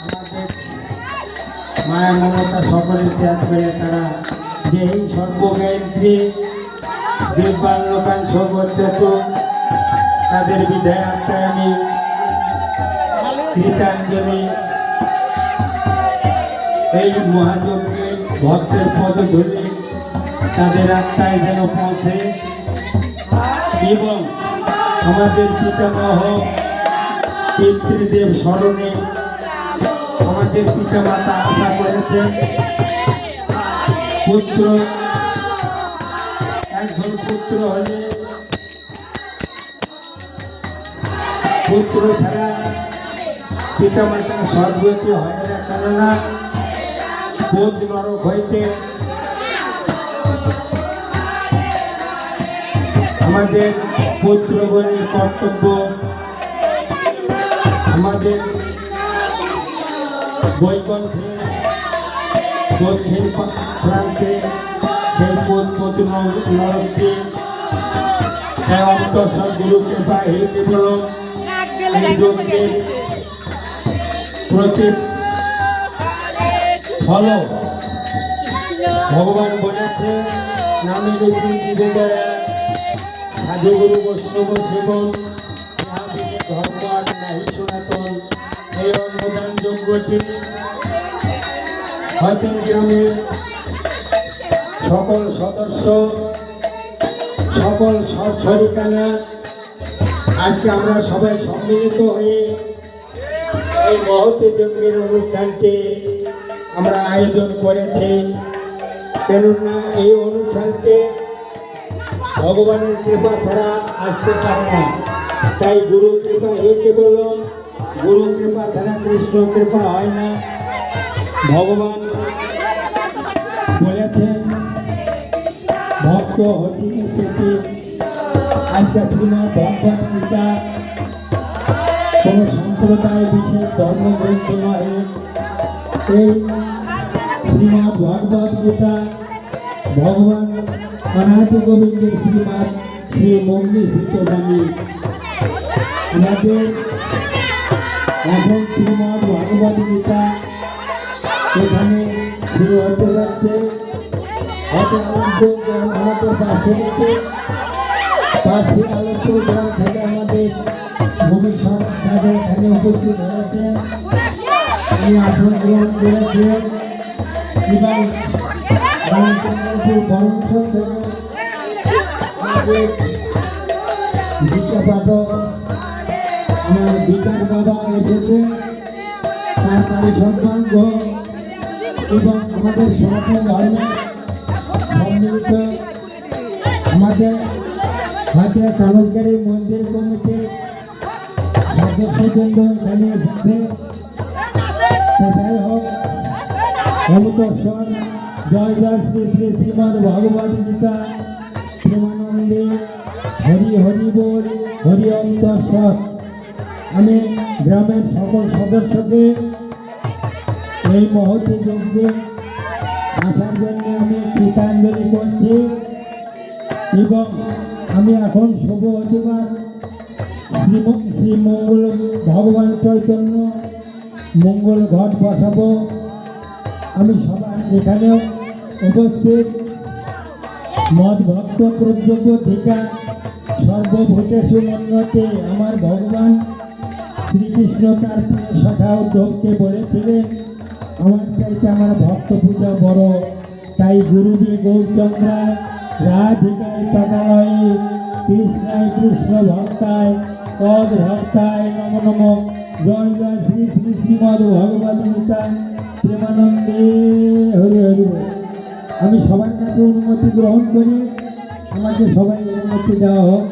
আমাদের মায়া মমতা সকলের ত্যাগ করে তারা যেই সর্বজ্ঞান্ত্রী দেববাল্যকান সর্বত্যাত তাদের বিদায় আত্মায় আমি কৃতাঞ্জলি এই মহাযজ্ঞে ভক্তের পদ ধরে তাদের আত্মায় যেন পৌঁছে এবং আমাদের পিতামহ পিতৃদেব স্মরণে আমাদের পিতামাতা আশা করেছেন পুত্র একজন পুত্র হলে পুত্র ছাড়া পিতামাতা স্বর্গতি হয় না, কেননা বোধ নরক হইতে আমাদের পুত্রগণের কর্তব্য আমাদের বৈকুণ্ঠে দক্ষিণ প্রান্তে সেই পুত্র নরককে অন্তঃসর গুরুকে বা হেঁটে বল এই যজ্ঞের প্রতি ফল ভগবান বলেছে নামে সাধুগুরু বৈষ্ণব সেবন ধর্ম আর নাহি সনাতন। এই অন্নদান যজ্ঞটি হয়তো গ্রামের সকল সদস্য সকল শরিকানা আজকে আমরা সবাই সম্মিলিত হয়ে এই মহতী যজ্ঞের অনুষ্ঠানটি আমরা আয়োজন করেছি। কেননা এই অনুষ্ঠানটি ভগবানের কৃপা ছাড়া আসতে পারে না, তাই গুরু কৃপা একে বলল গুরু কৃপা ছাড়া কৃষ্ণ কৃপা হয় না। ভগবান বলেছেন ভক্ত হতি সেটি আজকে শ্রীমৎ ভগবত গীতা কোনো সম্প্রদায় বিশেষ ধর্মগ্রন্থ নয়। এই শ্রীমৎ ভগবত গীতা ভগবান অনাদি গোবিন্দের শ্রীমৎ শ্রী মঙ্গীকৃত বাণী। আমাদের এখন শ্রীমৎ ভগবত গীতা এখানে শুরু হতে যাচ্ছে। হয়তো আমাদের পাশে পাশে আলোচ্য গ্রাম থেকে আমাদের ভবিষ্যৎ এখানে উপস্থিত হয়েছেন। আমি আসন গ্রহণ করেছেন এবং রামচন্দ্রপুর বরংশ থেকে বিদ্যাপাঠক আমার বিকাশ বাবা এসেছে, তার পরিসম্পর্ক এবং আমাদের সনাতন ধর্মে সম্মিলিত আমাদের হাতে চালককারী মন্দির কমিটির সদস্যবৃন্দ এখানে এসেছে। যাই হোক অমৃতসর জয় জয় শ্রী শ্রী শ্রীমদ ভগবত গীতা প্রেমানন্দে হরি হরি বল হরি অন্তঃসর। আমি গ্রামের সকল সদস্যকে এই মহতী যজ্ঞে আসার জন্য আমি কৃতাঞ্জলি করছি এবং আমি এখন শুভ অধিবার শ্রীমঙ্গল ভগবান চৈতন্য মঙ্গল ঘট বসাবো। আমি সবাই এখানে উপস্থিত মদ ভক্ত প্রদ্যোগ্য টিকা সর্বভূতেষু মন্যতে আমার ভগবান শ্রীকৃষ্ণ তার সখা উদ্ধবকে বলেছিলেন আমার চাইতে আমার ভক্ত পূজা বড়। তাই গুরুজি গৌরচন্দ্রায় রাধিকায় তদায় কৃষ্ণায় কৃষ্ণ ভক্তায় তদ ভক্তায় নম নম। জয় জয় শ্রী শ্রী শ্রীমদ ভগবত গীতা প্রেমানন্দে হরি হরি। আমি সবার কাছে অনুমতি গ্রহণ করি, আমাকে সবাই অনুমতি দেওয়া হোক।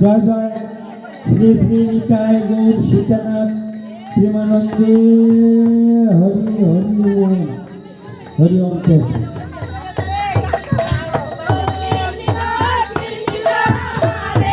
জয় জয় শ্রী শ্রী নিকায় গৌর সীতানাথ প্রেমানন্দে হরি হরি হরি অঙ্ক।